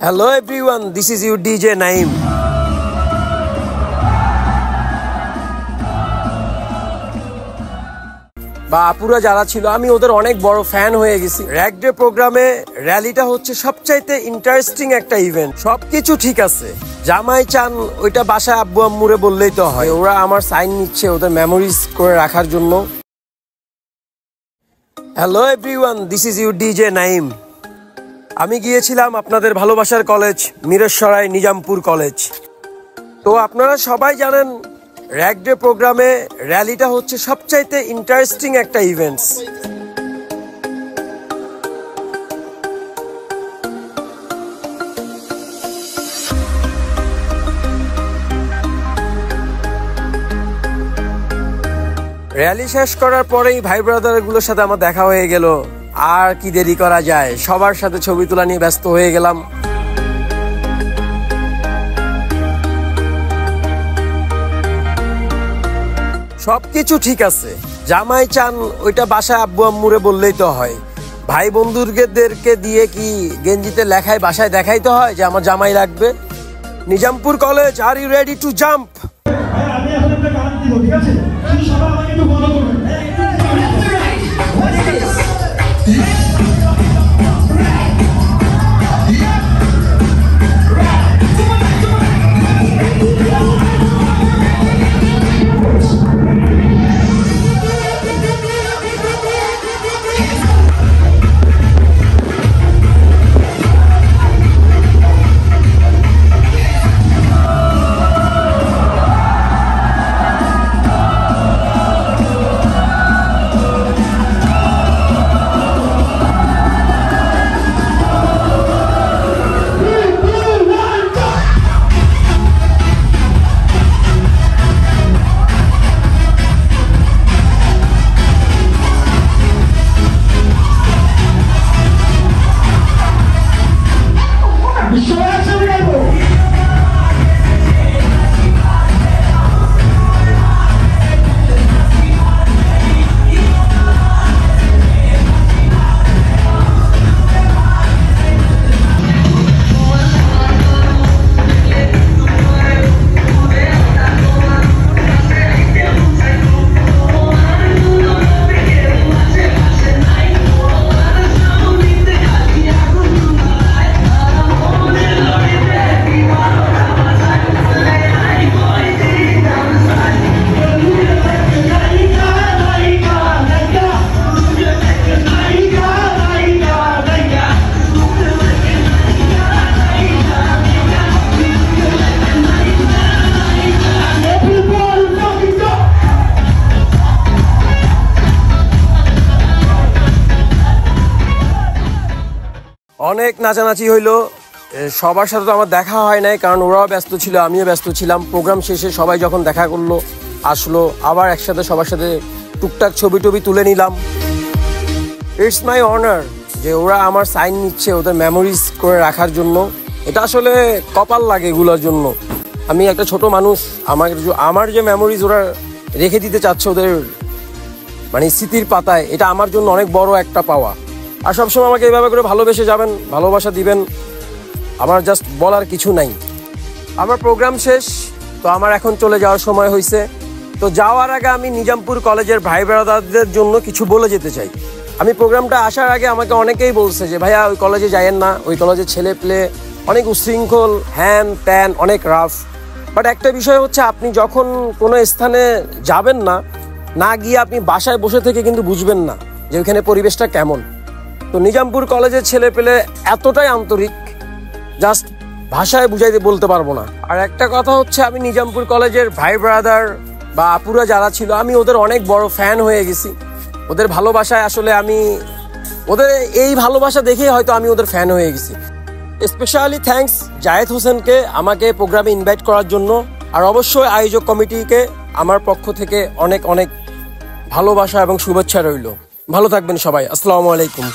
Hello everyone, this is your DJ Naeem. বা আপুরা যারা ছিল আমি ওদের অনেক বড় ফ্যান হয়ে গেছি। র‍্যাগ ডে প্রোগ্রামে র্যালিটা হচ্ছে সবচাইতে ইন্টারেস্টিং একটা ইভেন্ট। সবকিছু ঠিক আছে, জামাই চান ওইটা বাসায় আব্বু আম্মুরে বললেই তো হয়। ওরা আমার সাইন নিচ্ছে ওদের মেমোরিজ করে রাখার জন্য। Hello everyone, this is your DJ Naim. আমি গিয়েছিলাম আপনাদের ভালোবাসার কলেজ মিরসরাই নিজামপুর কলেজ। তো আপনারা সবাই জানেন র‍্যাগ ডে প্রোগ্রামে র্যালিটা হচ্ছে সবচাইতে ইন্টারেস্টিং একটা ইভেন্টস। র্যালি শেষ করার পরেই ভাই ব্রাদারগুলোর সাথে আমার দেখা হয়ে গেল। আর কি দেরি করা যায়, সবার সাথে ছবি তোলা নিয়ে ব্যস্ত হয়ে গেলাম। সবকিছু ঠিক আছে, জামাই চান ওইটা বাসায় আব্বু আম্মুরে বললেই তো হয়। ভাই বন্ধুদেরকে দিয়ে কি গেঞ্জিতে লেখায় বাসায় দেখাইতে হয় যে আমার জামাই লাগবে। Nizampur college, are you ready to jump? আমি এখন একটা গান দিব, ঠিক আছে? তুমি সবাই আমাকে একটু ফলো করবে। অনেক নাচানাচি হইলো, সবার সাথে তো আমার দেখা হয় নাই, কারণ ওরাও ব্যস্ত ছিল, আমিও ব্যস্ত ছিলাম। প্রোগ্রাম শেষে সবাই যখন দেখা করলো আসলো, আবার একসাথে সবার সাথে টুকটাক ছবি টবি তুলে নিলাম। ইটস মাই অনার যে ওরা আমার সাইন নিচ্ছে ওদের মেমোরিজ করে রাখার জন্য। এটা আসলে কপাল লাগে এগুলোর জন্য। আমি একটা ছোট মানুষ, আমার যে মেমোরিজ ওরা রেখে দিতে চাচ্ছে ওদের মানে স্মৃতির পাতায়, এটা আমার জন্য অনেক বড় একটা পাওয়া। আর সবসময় আমাকে এইভাবে করে ভালোবেসে যাবেন, ভালোবাসা দিবেন, আমার জাস্ট বলার কিছু নাই। আমার প্রোগ্রাম শেষ, তো আমার এখন চলে যাওয়ার সময় হয়েছে। তো যাওয়ার আগে আমি নিজামপুর কলেজের ভাই ব্রাদারদের জন্য কিছু বলে যেতে চাই। আমি প্রোগ্রামটা আসার আগে আমাকে অনেকেই বলছে যে ভাইয়া ওই কলেজে যাইয়েন না, ওই কলেজের ছেলে পেলে অনেক উশৃঙ্খল, হ্যান ত্যান, অনেক রাফ। বাট একটা বিষয় হচ্ছে, আপনি যখন কোনো স্থানে যাবেন না গিয়ে আপনি বাসায় বসে থেকে কিন্তু বুঝবেন না যে ওইখানে পরিবেশটা কেমন। তো নিজামপুর কলেজের ছেলে পেলে এতটাই আন্তরিক, জাস্ট ভাষায় বুঝাইতে বলতে পারবো না। আর একটা কথা হচ্ছে, আমি নিজামপুর কলেজের ভাই ব্রাদার বা আপুরা যারা ছিল আমি ওদের অনেক বড় ফ্যান হয়ে গেছি। ওদের ভালোবাসায় আসলে আমি ওদের এই ভালোবাসা দেখেই হয়তো আমি ওদের ফ্যান হয়ে গেছি। স্পেশালি থ্যাঙ্কস জায়েদ হোসেনকে আমাকে প্রোগ্রামে ইনভাইট করার জন্য। আর অবশ্যই আয়োজক কমিটিকে আমার পক্ষ থেকে অনেক অনেক ভালোবাসা এবং শুভেচ্ছা রইল। ভালো থাকবেন সবাই। আসসালামু আলাইকুম।